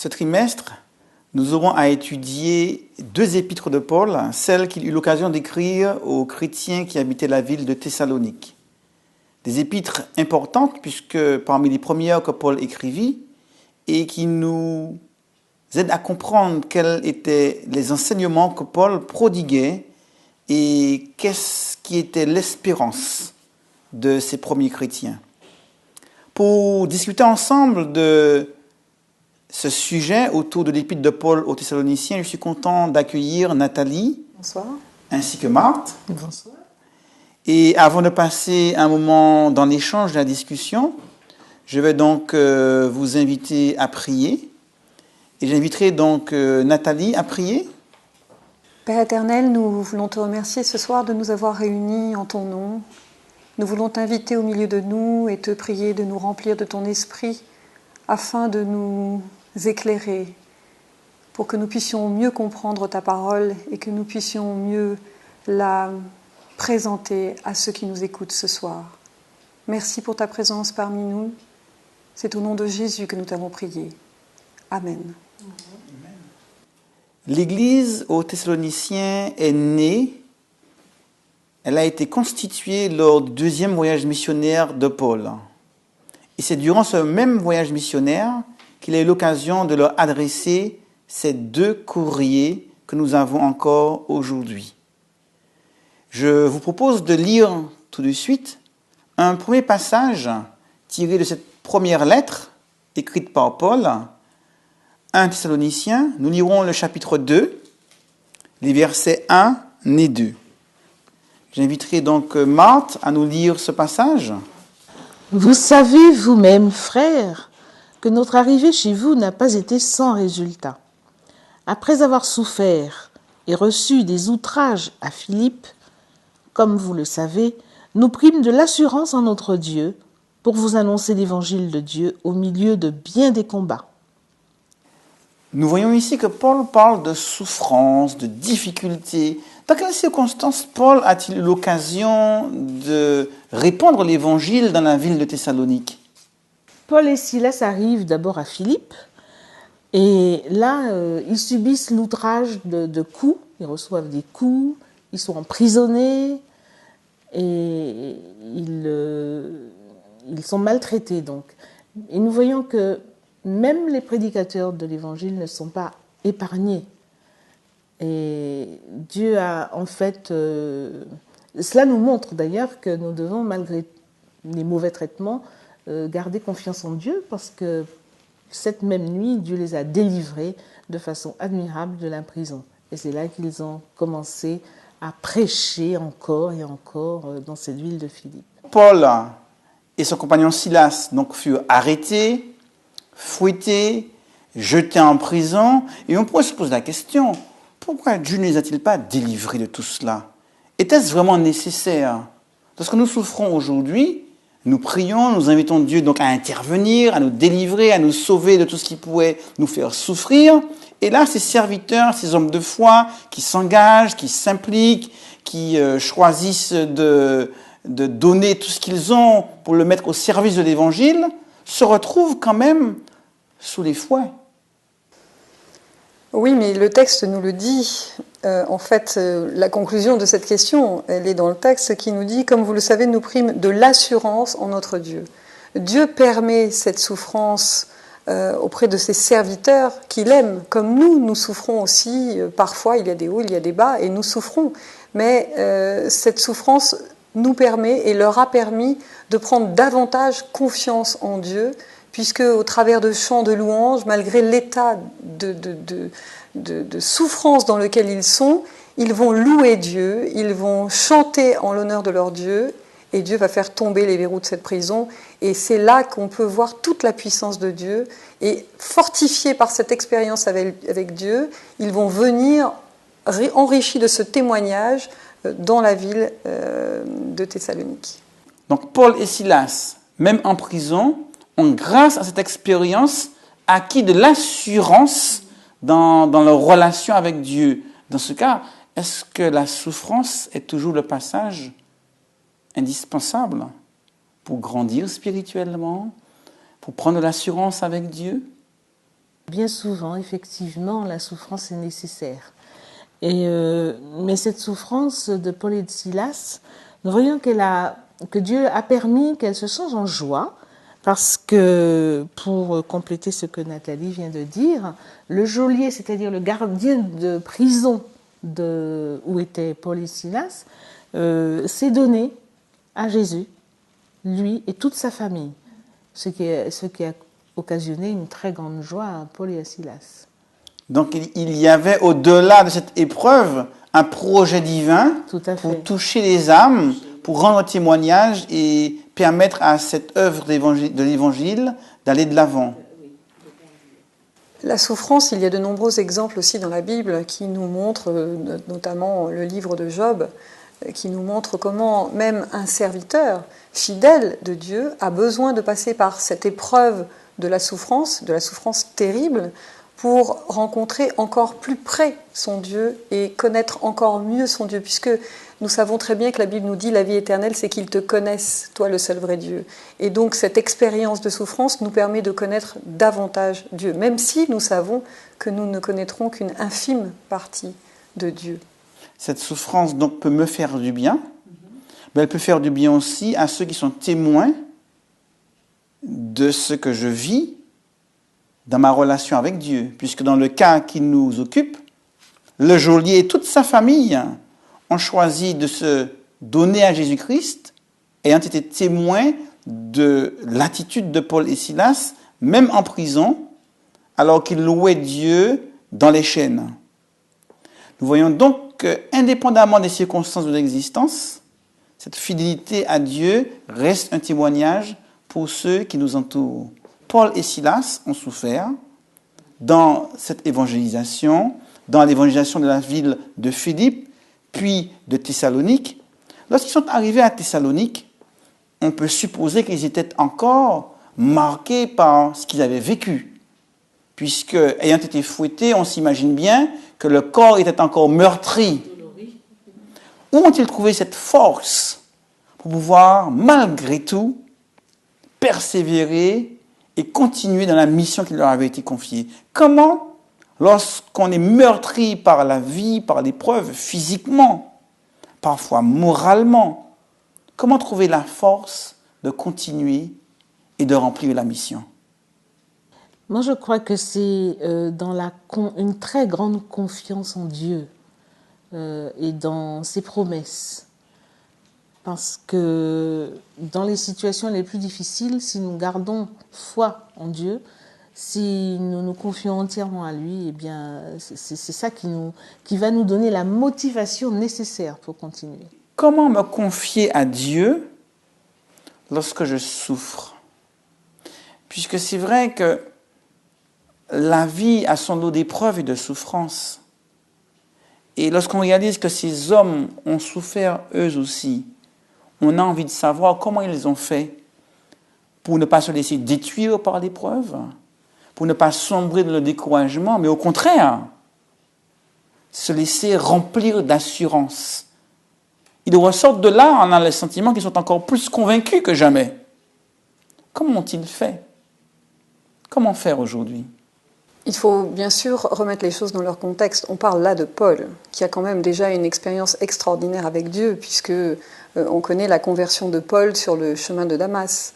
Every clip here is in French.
Ce trimestre, nous aurons à étudier 2 épîtres de Paul, celles qu'il eut l'occasion d'écrire aux chrétiens qui habitaient la ville de Thessalonique. Des épîtres importantes, puisque parmi les premières que Paul écrivit, et qui nous aident à comprendre quels étaient les enseignements que Paul prodiguait et qu'est-ce qui était l'espérance de ces premiers chrétiens. Pour discuter ensemble de ce sujet autour de l'épître de Paul aux Thessaloniciens, je suis content d'accueillir Nathalie. Bonsoir. Ainsi que Marthe. Bonsoir. Et avant de passer un moment dans l'échange, la discussion, je vais donc vous inviter à prier. Et j'inviterai donc Nathalie à prier. Père éternel, nous voulons te remercier ce soir de nous avoir réunis en ton nom. Nous voulons t'inviter au milieu de nous et te prier de nous remplir de ton esprit afin de nous éclairer pour que nous puissions mieux comprendre ta parole et que nous puissions mieux la présenter à ceux qui nous écoutent ce soir. Merci pour ta présence parmi nous. C'est au nom de Jésus que nous t'avons prié. Amen. L'Église aux Thessaloniciens est née. Elle a été constituée lors du 2e voyage missionnaire de Paul. Et c'est durant ce même voyage missionnaire qu'il a eu l'occasion de leur adresser ces 2 courriers que nous avons encore aujourd'hui. Je vous propose de lire tout de suite un premier passage tiré de cette première lettre écrite par Paul, 1 Thessaloniciens. Nous lirons le chapitre 2, les versets 1 et 2. J'inviterai donc Marthe à nous lire ce passage. Vous savez vous-même, frères, que notre arrivée chez vous n'a pas été sans résultat. Après avoir souffert et reçu des outrages à Philippe, comme vous le savez, nous prîmes de l'assurance en notre Dieu pour vous annoncer l'évangile de Dieu au milieu de bien des combats. Nous voyons ici que Paul parle de souffrance, de difficultés. Dans quelles circonstances Paul a-t-il eu l'occasion de répandre l'évangile dans la ville de Thessalonique ? Paul et Silas arrivent d'abord à Philippe et là, ils subissent l'outrage de coups, ils reçoivent des coups, ils sont emprisonnés et ils sont maltraités. Donc. Et nous voyons que même les prédicateurs de l'Évangile ne sont pas épargnés. Et Dieu a en fait... cela nous montre d'ailleurs que nous devons, malgré les mauvais traitements, garder confiance en Dieu parce que cette même nuit, Dieu les a délivrés de façon admirable de la prison. Et c'est là qu'ils ont commencé à prêcher encore et encore dans cette ville de Philippe. Paul et son compagnon Silas donc furent arrêtés, fouettés, jetés en prison. Et on pourrait se poser la question, pourquoi Dieu ne les a-t-il pas délivrés de tout cela ? Était-ce vraiment nécessaire ? Lorsque nous souffrons aujourd'hui, nous prions, nous invitons Dieu donc à intervenir, à nous délivrer, à nous sauver de tout ce qui pourrait nous faire souffrir. Et là, ces serviteurs, ces hommes de foi qui s'engagent, qui s'impliquent, qui choisissent de donner tout ce qu'ils ont pour le mettre au service de l'Évangile, se retrouvent quand même sous les fouets. Oui, mais le texte nous le dit. En fait, la conclusion de cette question, elle est dans le texte qui nous dit, comme vous le savez, nous prîmes de l'assurance en notre Dieu. Dieu permet cette souffrance auprès de ses serviteurs qu'il aime, comme nous souffrons aussi. Parfois, il y a des hauts, il y a des bas, et nous souffrons. Mais cette souffrance nous permet et leur a permis de prendre davantage confiance en Dieu, puisque au travers de chants de louanges, malgré l'état de souffrance dans lequel ils vont louer Dieu, ils vont chanter en l'honneur de leur Dieu, et Dieu va faire tomber les verrous de cette prison. Et c'est là qu'on peut voir toute la puissance de Dieu. Et fortifiés par cette expérience avec Dieu, ils vont venir enrichis de ce témoignage dans la ville de Thessalonique. Donc Paul et Silas, même en prison, ont, grâce à cette expérience, acquis de l'assurance dans leur relation avec Dieu. Dans ce cas, est-ce que la souffrance est toujours le passage indispensable pour grandir spirituellement, pour prendre l'assurance avec Dieu ? Bien souvent, effectivement, la souffrance est nécessaire. Mais cette souffrance de Paul et de Silas, nous voyons que Dieu a permis qu'elle se change en joie, parce que, pour compléter ce que Nathalie vient de dire, le geôlier, c'est-à-dire le gardien de prison où étaient Paul et Silas, s'est donné à Jésus, lui et toute sa famille, ce qui a occasionné une très grande joie à Paul et à Silas. Donc il y avait au-delà de cette épreuve un projet divin pour toucher les âmes, pour rendre témoignage et permettre à cette œuvre de l'Évangile d'aller de l'avant. La souffrance, il y a de nombreux exemples aussi dans la Bible qui nous montrent, notamment le livre de Job, qui nous montre comment même un serviteur fidèle de Dieu a besoin de passer par cette épreuve de la souffrance terrible, pour rencontrer encore plus près son Dieu et connaître encore mieux son Dieu, puisque nous savons très bien que la Bible nous dit la vie éternelle, c'est qu'ils te connaissent, toi le seul vrai Dieu. Et donc cette expérience de souffrance nous permet de connaître davantage Dieu, même si nous savons que nous ne connaîtrons qu'une infime partie de Dieu. Cette souffrance donc peut me faire du bien, mais elle peut faire du bien aussi à ceux qui sont témoins de ce que je vis dans ma relation avec Dieu, puisque dans le cas qui nous occupe, le geôlier et toute sa famille ont choisi de se donner à Jésus-Christ, ayant été témoins de l'attitude de Paul et Silas, même en prison, alors qu'ils louaient Dieu dans les chaînes. Nous voyons donc qu'indépendamment des circonstances de l'existence, cette fidélité à Dieu reste un témoignage pour ceux qui nous entourent. Paul et Silas ont souffert dans cette évangélisation, dans l'évangélisation de la ville de Philippe, puis de Thessalonique. Lorsqu'ils sont arrivés à Thessalonique, on peut supposer qu'ils étaient encore marqués par ce qu'ils avaient vécu, puisque, ayant été fouettés, on s'imagine bien que le corps était encore meurtri. Où ont-ils trouvé cette force pour pouvoir, malgré tout, persévérer et continuer dans la mission qui leur avait été confiée? Comment, lorsqu'on est meurtri par la vie, par l'épreuve, physiquement, parfois moralement, comment trouver la force de continuer et de remplir la mission? Moi, je crois que c'est dans une très grande confiance en Dieu et dans ses promesses. Parce que dans les situations les plus difficiles, si nous gardons foi en Dieu, si nous nous confions entièrement à lui, eh bien, c'est ça qui va nous donner la motivation nécessaire pour continuer. Comment me confier à Dieu lorsque je souffre? Puisque c'est vrai que la vie a son lot d'épreuves et de souffrances. Et lorsqu'on réalise que ces hommes ont souffert eux aussi, on a envie de savoir comment ils ont fait pour ne pas se laisser détruire par l'épreuve, pour ne pas sombrer dans le découragement, mais au contraire, se laisser remplir d'assurance. Ils ressortent de là en ayant le sentiment qu'ils sont encore plus convaincus que jamais. Comment ont-ils fait? Comment faire aujourd'hui? Il faut bien sûr remettre les choses dans leur contexte. On parle là de Paul, qui a quand même déjà une expérience extraordinaire avec Dieu, puisque on connaît la conversion de Paul sur le chemin de Damas.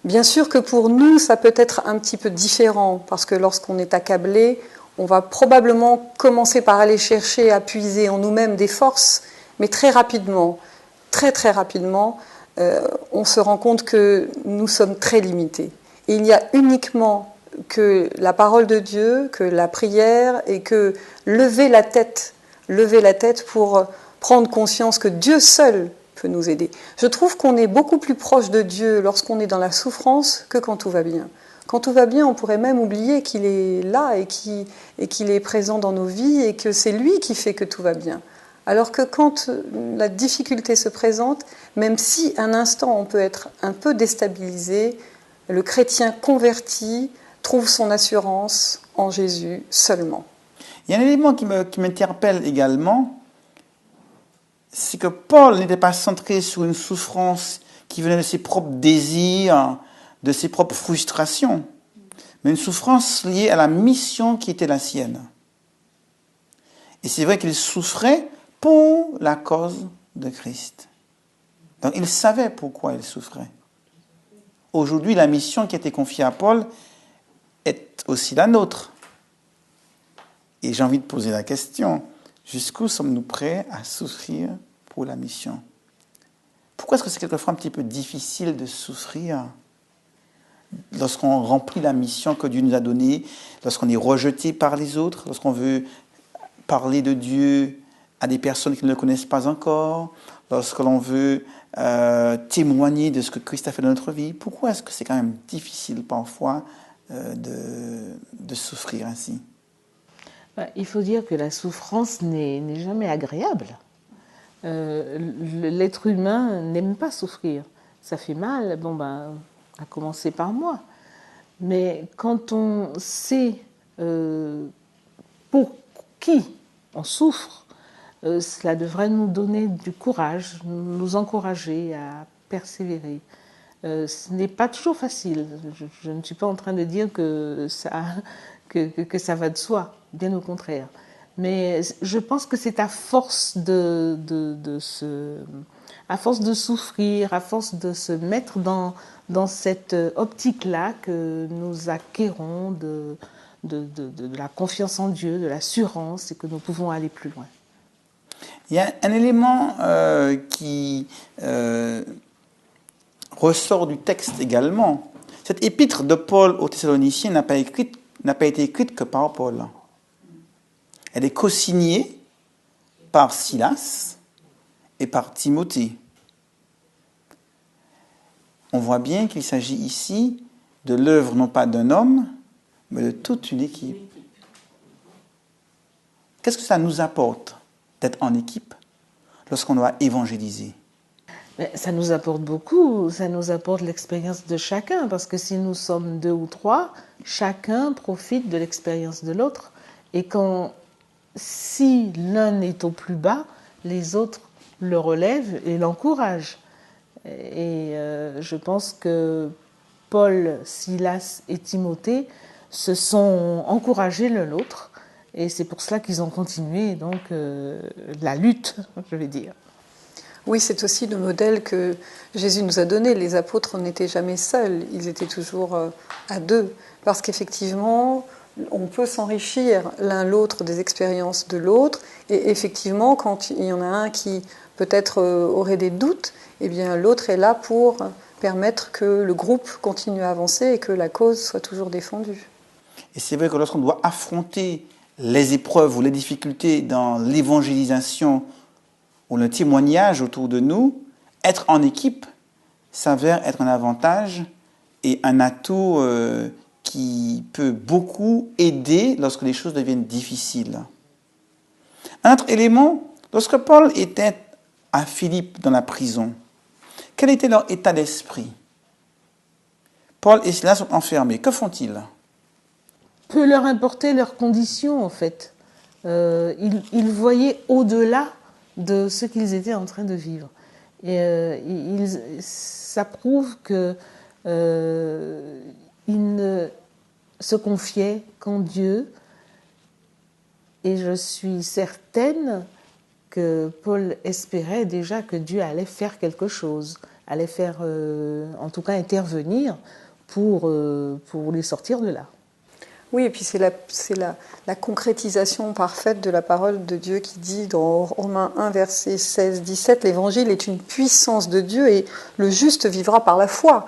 Bien sûr que pour nous, ça peut être un petit peu différent, parce que lorsqu'on est accablé, on va probablement commencer par aller chercher à puiser en nous-mêmes des forces, mais très rapidement, très rapidement, on se rend compte que nous sommes très limités. Et il y a uniquement que la parole de Dieu, que la prière et que lever la tête pour prendre conscience que Dieu seul peut nous aider. Je trouve qu'on est beaucoup plus proche de Dieu lorsqu'on est dans la souffrance que quand tout va bien. Quand tout va bien, on pourrait même oublier qu'il est là et qu'il est présent dans nos vies et que c'est lui qui fait que tout va bien. Alors que quand la difficulté se présente, même si un instant on peut être un peu déstabilisé, le chrétien converti trouve son assurance en Jésus seulement. Il y a un élément qui m'interpelle également, c'est que Paul n'était pas centré sur une souffrance qui venait de ses propres désirs, de ses propres frustrations, mais une souffrance liée à la mission qui était la sienne. Et c'est vrai qu'il souffrait pour la cause de Christ. Donc il savait pourquoi il souffrait. Aujourd'hui, la mission qui a été confiée à Paul est aussi la nôtre. Et j'ai envie de poser la question, jusqu'où sommes-nous prêts à souffrir pour la mission? Pourquoi est-ce que c'est quelquefois un petit peu difficile de souffrir lorsqu'on remplit la mission que Dieu nous a donnée, lorsqu'on est rejeté par les autres, lorsqu'on veut parler de Dieu à des personnes qui ne le connaissent pas encore, lorsque l'on veut témoigner de ce que Christ a fait dans notre vie? Pourquoi est-ce que c'est quand même difficile parfois de souffrir ainsi? Il faut dire que la souffrance n'est jamais agréable. L'être humain n'aime pas souffrir. Ça fait mal, à commencer par moi. Mais quand on sait pour qui on souffre, cela devrait nous donner du courage, nous encourager à persévérer. Ce n'est pas toujours facile. Je ne suis pas en train de dire que ça va de soi, bien au contraire. Mais je pense que c'est à force à force de souffrir, à force de se mettre dans cette optique-là que nous acquérons de la confiance en Dieu, de l'assurance et que nous pouvons aller plus loin. Il y a un élément qui ressort du texte également. Cette épître de Paul aux Thessaloniciens n'a pas été écrite que par Paul. Elle est co-signée par Silas et par Timothée. On voit bien qu'il s'agit ici de l'œuvre non pas d'un homme, mais de toute une équipe. Qu'est-ce que ça nous apporte d'être en équipe lorsqu'on doit évangéliser? Ça nous apporte beaucoup, ça nous apporte l'expérience de chacun, parce que si nous sommes 2 ou 3, chacun profite de l'expérience de l'autre. Et si l'un est au plus bas, les autres le relèvent et l'encouragent. Et je pense que Paul, Silas et Timothée se sont encouragés l'un l'autre. Et c'est pour cela qu'ils ont continué donc la lutte, je vais dire. Oui, c'est aussi le modèle que Jésus nous a donné. Les apôtres n'étaient jamais seuls, ils étaient toujours à 2. Parce qu'effectivement, on peut s'enrichir l'un l'autre des expériences de l'autre. Et effectivement, quand il y en a un qui peut-être aurait des doutes, eh bien l'autre est là pour permettre que le groupe continue à avancer et que la cause soit toujours défendue. Et c'est vrai que lorsqu'on doit affronter les épreuves ou les difficultés dans l'évangélisation ou le témoignage autour de nous, être en équipe s'avère être un avantage et un atout qui peut beaucoup aider lorsque les choses deviennent difficiles. Un autre élément, lorsque Paul était à Philippe dans la prison, quel était leur état d'esprit? Paul et Silas sont enfermés. Que font-ils? Peu leur importait leurs conditions, en fait. Ils voyaient au-delà de ce qu'ils étaient en train de vivre. Et ça prouve qu'ils ne se confiaient qu'en Dieu. Et je suis certaine que Paul espérait déjà que Dieu allait faire quelque chose, allait faire, en tout cas, intervenir pour les sortir de là. Oui, et puis c'est la concrétisation parfaite de la parole de Dieu qui dit dans Romains 1, verset 16-17, l'évangile est une puissance de Dieu et le juste vivra par la foi.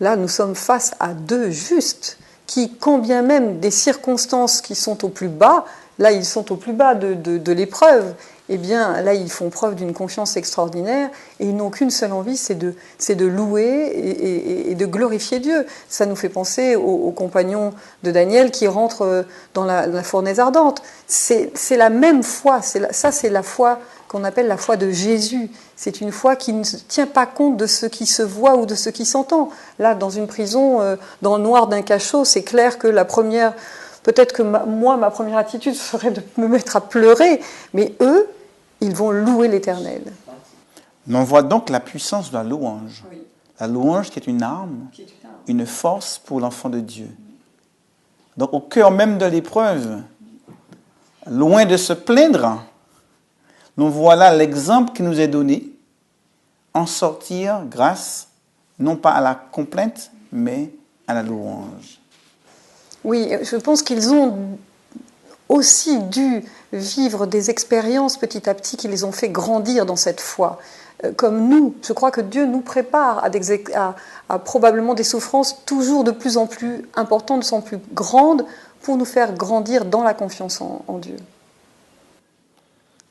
Là, nous sommes face à 2 justes qui, quand bien même des circonstances qui sont au plus bas, là ils sont au plus bas de l'épreuve, eh bien là ils font preuve d'une confiance extraordinaire et ils n'ont qu'une seule envie, c'est de louer et de glorifier Dieu. Ça nous fait penser aux compagnons de Daniel qui rentrent dans la fournaise ardente. C'est la même foi, c'est la foi qu'on appelle la foi de Jésus. C'est une foi qui ne tient pas compte de ce qui se voit ou de ce qui s'entend. Là, dans une prison, dans le noir d'un cachot, c'est clair que peut-être que ma première attitude serait de me mettre à pleurer, mais eux, ils vont louer l'Éternel. On voit donc la puissance de la louange. Oui. La louange qui est une arme, une force pour l'enfant de Dieu. Donc au cœur même de l'épreuve, loin de se plaindre, nous voilà l'exemple qui nous est donné, en sortir grâce non pas à la complainte, mais à la louange. Oui, je pense qu'ils ont aussi dû vivre des expériences petit à petit qui les ont fait grandir dans cette foi. Comme nous, je crois que Dieu nous prépare à probablement des souffrances toujours de plus en plus importantes, de plus en plus grandes, pour nous faire grandir dans la confiance en Dieu.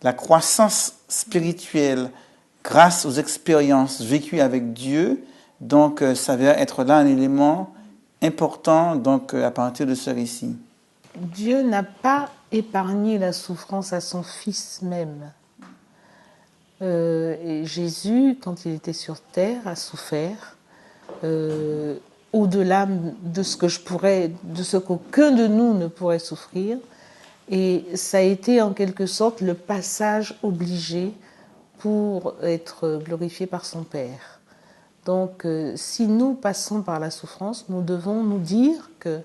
La croissance spirituelle, grâce aux expériences vécues avec Dieu, donc s'avère être là un élément important donc, à partir de ce récit. Dieu n'a pas épargné la souffrance à son Fils même. Et Jésus, quand il était sur terre, a souffert au-delà de ce qu'aucun de nous ne pourrait souffrir. Et ça a été en quelque sorte le passage obligé pour être glorifié par son Père. Donc, si nous passons par la souffrance, nous devons nous dire que,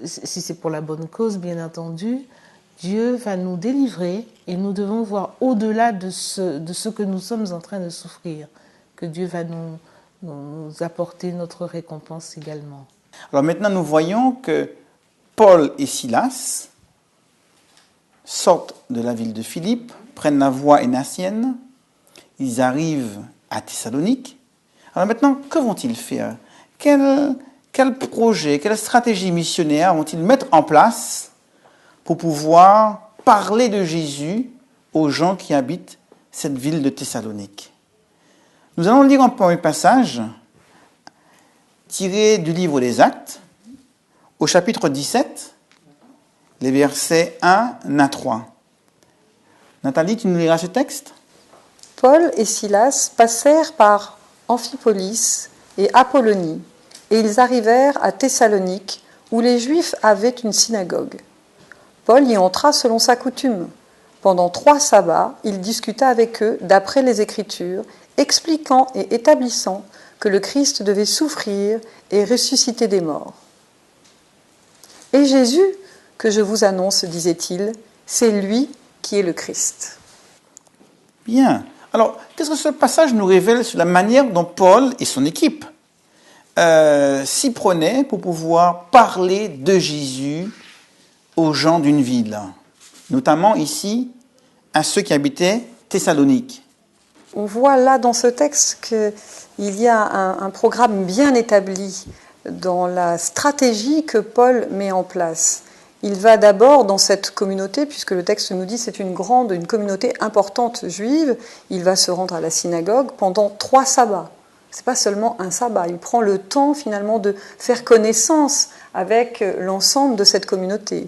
si c'est pour la bonne cause, bien entendu, Dieu va nous délivrer et nous devons voir au-delà de ce que nous sommes en train de souffrir, que Dieu va nous apporter notre récompense également. Alors maintenant, nous voyons que Paul et Silas sortent de la ville de Philippe, prennent la voie énassienne, ils arrivent à Thessalonique. Alors maintenant, que vont-ils faire ? Quel projet, quelle stratégie missionnaire vont-ils mettre en place pour pouvoir parler de Jésus aux gens qui habitent cette ville de Thessalonique ? Nous allons lire un premier passage tiré du livre des Actes, au chapitre 17, les versets 1 à 3. Nathalie, tu nous liras ce texte ? Paul et Silas passèrent par Amphipolis et Apollonie, et ils arrivèrent à Thessalonique, où les Juifs avaient une synagogue. Paul y entra selon sa coutume. Pendant 3 sabbats, il discuta avec eux d'après les Écritures, expliquant et établissant que le Christ devait souffrir et ressusciter des morts. « Et Jésus, que je vous annonce, disait-il, c'est lui qui est le Christ. » Bien. Alors, qu'est-ce que ce passage nous révèle sur la manière dont Paul et son équipe s'y prenaient pour pouvoir parler de Jésus aux gens d'une ville, notamment ici à ceux qui habitaient Thessalonique. On voit là dans ce texte qu'il y a un programme bien établi dans la stratégie que Paul met en place. Il va d'abord dans cette communauté, puisque le texte nous dit que c'est une communauté importante juive. Il va se rendre à la synagogue pendant 3 sabbats. Ce n'est pas seulement un sabbat. Il prend le temps finalement de faire connaissance avec l'ensemble de cette communauté.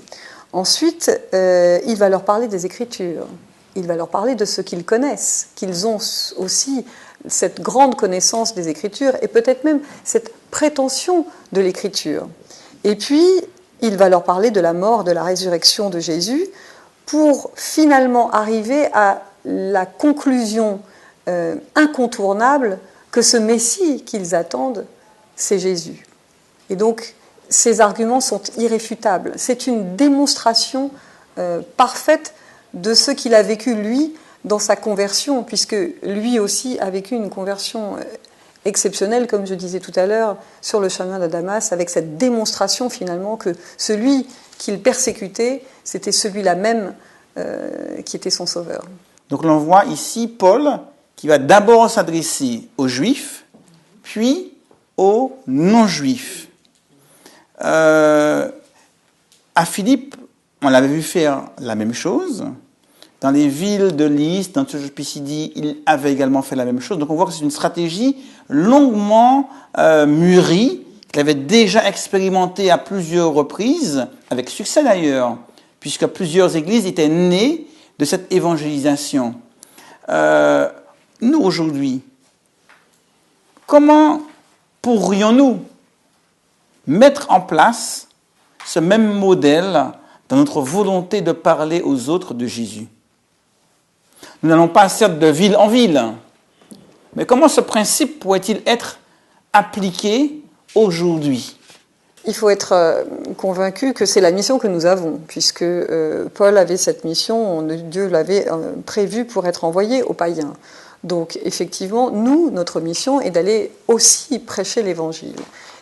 Ensuite, il va leur parler des Écritures. Il va leur parler de ce qu'ils connaissent, qu'ils ont aussi cette grande connaissance des Écritures et peut-être même cette prétention de l'Écriture. Et puis, il va leur parler de la mort, de la résurrection de Jésus pour finalement arriver à la conclusion incontournable que ce Messie qu'ils attendent, c'est Jésus. Et donc, ces arguments sont irréfutables. C'est une démonstration parfaite de ce qu'il a vécu, lui, dans sa conversion, puisque lui aussi a vécu une conversion exceptionnelle, comme je disais tout à l'heure, sur le chemin de Damas, avec cette démonstration finalement que celui qu'il persécutait, c'était celui-là même qui était son sauveur. Donc l'on voit ici Paul qui va d'abord s'adresser aux Juifs, puis aux non-Juifs. À Philippe, on l'avait vu faire la même chose. Dans les villes de Lys, dans toute Pisidie, il avait également fait la même chose. Donc on voit que c'est une stratégie longuement mûrie, qu'il avait déjà expérimentée à plusieurs reprises, avec succès d'ailleurs, puisque plusieurs églises étaient nées de cette évangélisation. Nous, aujourd'hui, comment pourrions-nous mettre en place ce même modèle dans notre volonté de parler aux autres de Jésus? Nous n'allons pas certes de ville en ville, mais comment ce principe pourrait-il être appliqué aujourd'hui? Il faut être convaincu que c'est la mission que nous avons, puisque Paul avait cette mission, Dieu l'avait prévue pour être envoyé aux païens. Donc effectivement, nous, notre mission est d'aller aussi prêcher l'Évangile.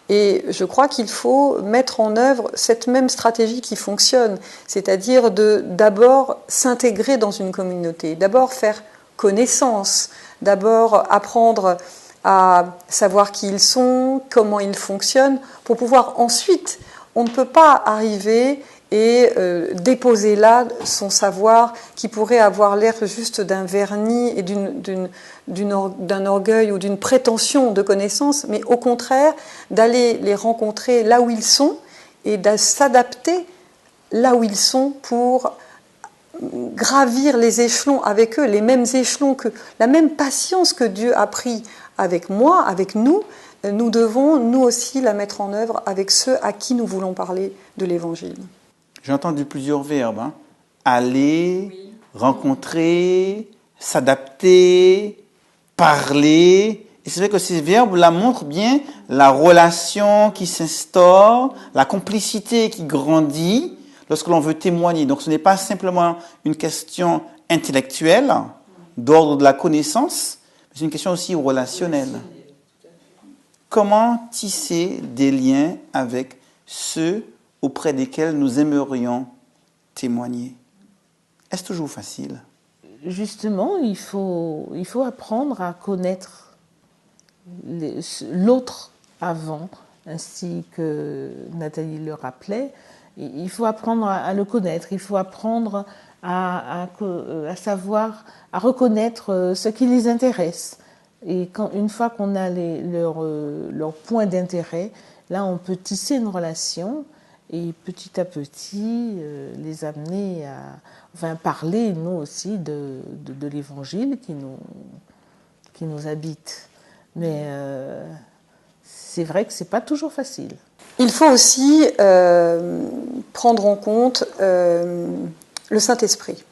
Et je crois qu'il faut mettre en œuvre cette même stratégie qui fonctionne, c'est-à-dire de d'abord s'intégrer dans une communauté, d'abord faire connaissance, d'abord apprendre à savoir qui ils sont, comment ils fonctionnent, pour pouvoir ensuite, on ne peut pas arriver et déposer là son savoir qui pourrait avoir l'air juste d'un vernis et d'un orgueil ou d'une prétention de connaissance, mais au contraire d'aller les rencontrer là où ils sont et de s'adapter là où ils sont pour gravir les échelons avec eux, les mêmes échelons, la même patience que Dieu a pris avec moi, avec nous, nous devons nous aussi la mettre en œuvre avec ceux à qui nous voulons parler de l'Évangile. J'ai entendu plusieurs verbes. Aller, oui. Rencontrer, s'adapter, parler. Et c'est vrai que ces verbes-là montrent bien la relation qui s'instaure, la complicité qui grandit lorsque l'on veut témoigner. Donc ce n'est pas simplement une question intellectuelle, d'ordre de la connaissance, mais c'est une question aussi relationnelle. Comment tisser des liens avec ceux auprès desquels nous aimerions témoigner? Est-ce toujours facile? Justement, il faut apprendre à connaître l'autre avant, ainsi que Nathalie le rappelait. Il faut apprendre à le connaître, il faut apprendre à savoir, à reconnaître ce qui les intéresse. Et une fois qu'on a leurs points d'intérêt, là on peut tisser une relation et petit à petit les amener à parler nous aussi de l'Évangile qui nous habite. Mais c'est vrai que c'est pas toujours facile. Il faut aussi prendre en compte le Saint-Esprit.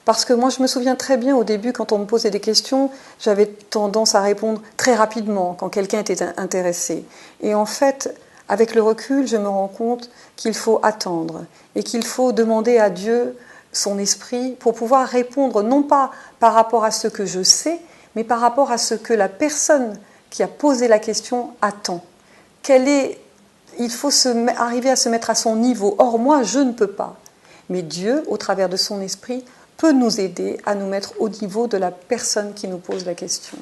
Parce que moi, je me souviens très bien au début, quand on me posait des questions, j'avais tendance à répondre très rapidement quand quelqu'un était intéressé. Et en fait, avec le recul, je me rends compte qu'il faut attendre et qu'il faut demander à Dieu son esprit pour pouvoir répondre, non pas par rapport à ce que je sais, mais par rapport à ce que la personne qui a posé la question attend. Il faut arriver à se mettre à son niveau. Or, moi, je ne peux pas. Mais Dieu, au travers de son esprit, peut nous aider à nous mettre au niveau de la personne qui nous pose la question.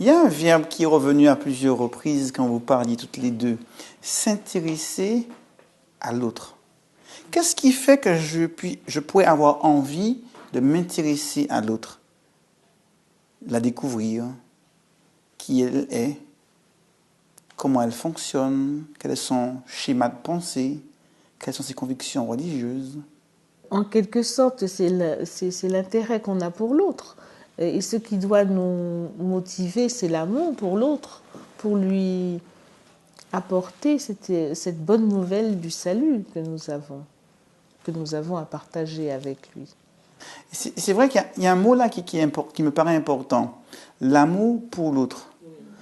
Il y a un verbe qui est revenu à plusieurs reprises quand vous parliez toutes les deux. S'intéresser à l'autre. Qu'est-ce qui fait que je pourrais avoir envie de m'intéresser à l'autre? La découvrir, qui elle est, comment elle fonctionne, quel est son schéma de pensée, quelles sont ses convictions religieuses. En quelque sorte, c'est l'intérêt qu'on a pour l'autre. Et ce qui doit nous motiver, c'est l'amour pour l'autre, pour lui apporter cette bonne nouvelle du salut que nous avons à partager avec lui. C'est vrai qu'il y a un mot là qui me paraît important, l'amour pour l'autre.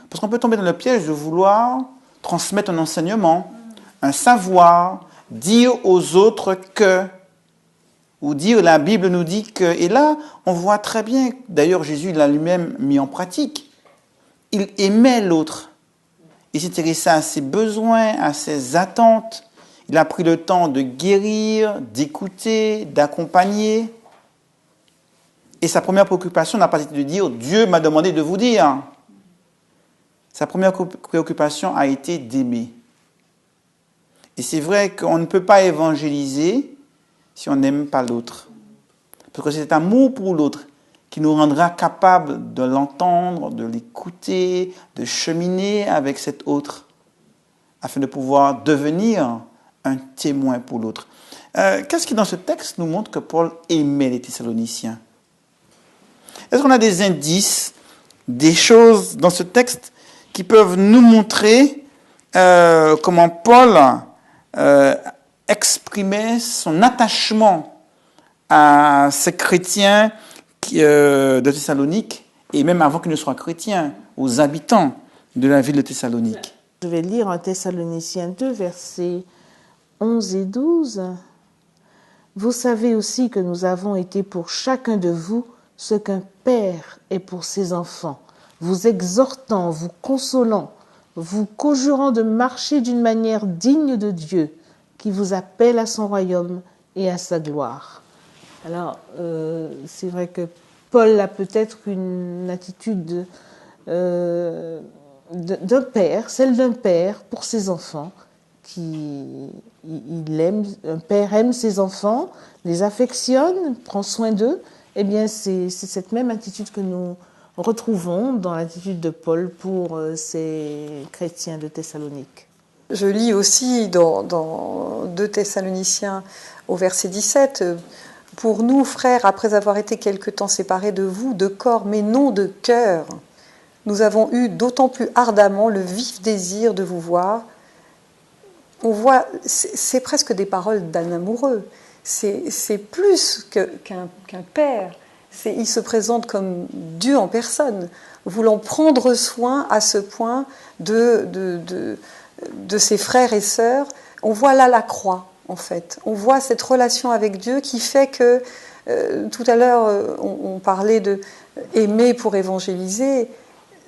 Parce qu'on peut tomber dans le piège de vouloir transmettre un enseignement, un savoir, dire aux autres que, ou dire la Bible nous dit que. Et là, on voit très bien, d'ailleurs Jésus l'a lui-même mis en pratique, il aimait l'autre. Il s'intéressait à ses besoins, à ses attentes. Il a pris le temps de guérir, d'écouter, d'accompagner. Et sa première préoccupation n'a pas été de dire « Dieu m'a demandé de vous dire ». Sa première préoccupation a été d'aimer. Et c'est vrai qu'on ne peut pas évangéliser si on n'aime pas l'autre. Parce que c'est cet amour pour l'autre qui nous rendra capables de l'entendre, de l'écouter, de cheminer avec cet autre, afin de pouvoir devenir un témoin pour l'autre. Qu'est-ce qui, dans ce texte, nous montre que Paul aimait les Thessaloniciens? Est-ce qu'on a des indices, des choses dans ce texte qui peuvent nous montrer comment Paul exprimait son attachement à ces chrétiens de Thessalonique, et même avant qu'ils ne soient chrétiens, aux habitants de la ville de Thessalonique? Je vais lire en Thessaloniciens 2, versets 11 et 12. Vous savez aussi que nous avons été pour chacun de vous ce qu'un père est pour ses enfants, vous exhortant, vous consolant, vous conjurant de marcher d'une manière digne de Dieu, qui vous appelle à son royaume et à sa gloire. Alors, c'est vrai que Paul a peut-être une attitude d'un père, celle d'un père pour ses enfants, il aime, un père aime ses enfants, les affectionne, prend soin d'eux. Eh bien, c'est cette même attitude que nous retrouvons dans l'attitude de Paul pour ces chrétiens de Thessalonique. Je lis aussi dans 2 Thessaloniciens au verset 17, « Pour nous, frères, après avoir été quelque temps séparés de vous, de corps, mais non de cœur, nous avons eu d'autant plus ardemment le vif désir de vous voir. » On voit, c'est presque des paroles d'un amoureux. C'est plus qu'un père. Il se présente comme Dieu en personne, voulant prendre soin à ce point de ses frères et sœurs. On voit là la croix, en fait. On voit cette relation avec Dieu qui fait que, tout à l'heure, on parlait de aimer pour évangéliser.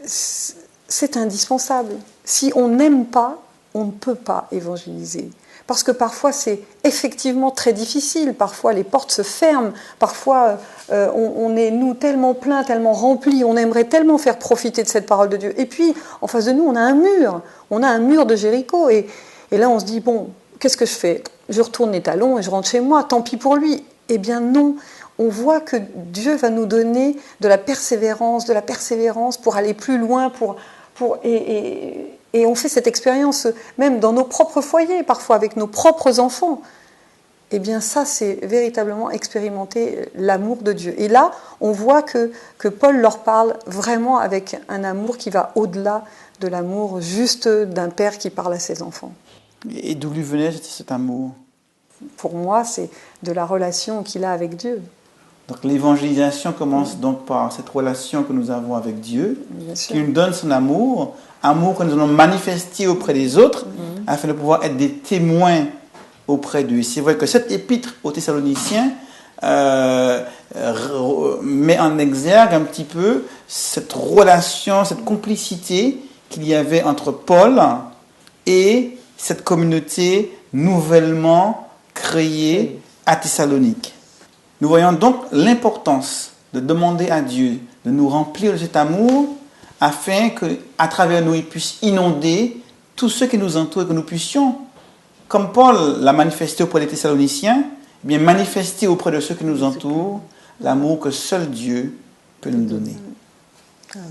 C'est indispensable. Si on n'aime pas, on ne peut pas évangéliser. Parce que parfois, c'est effectivement très difficile. Parfois, les portes se ferment. Parfois, on est, nous, tellement pleins, tellement remplis. On aimerait tellement faire profiter de cette parole de Dieu. Et puis, en face de nous, on a un mur. On a un mur de Jéricho. Et là, on se dit, bon, qu'est-ce que je fais? Je retourne les talons et je rentre chez moi. Tant pis pour lui. Eh bien, non. On voit que Dieu va nous donner de la persévérance pour aller plus loin, et on fait cette expérience même dans nos propres foyers, parfois avec nos propres enfants. Eh bien ça, c'est véritablement expérimenter l'amour de Dieu. Et là, on voit que Paul leur parle vraiment avec un amour qui va au-delà de l'amour juste d'un père qui parle à ses enfants. Et d'où lui venait cet amour? Pour moi, c'est de la relation qu'il a avec Dieu. Donc l'évangélisation commence donc par cette relation que nous avons avec Dieu, qui nous donne son amour que nous allons manifester auprès des autres, afin de pouvoir être des témoins auprès d'eux. C'est vrai que cette épître aux Thessaloniciens met en exergue un petit peu cette relation, cette complicité qu'il y avait entre Paul et cette communauté nouvellement créée à Thessalonique. Nous voyons donc l'importance de demander à Dieu de nous remplir de cet amour afin qu'à travers nous, il puisse inonder tous ceux qui nous entourent et que nous puissions, comme Paul l'a manifesté auprès des Thessaloniciens, bien manifester auprès de ceux qui nous entourent l'amour que seul Dieu peut nous donner. Amen.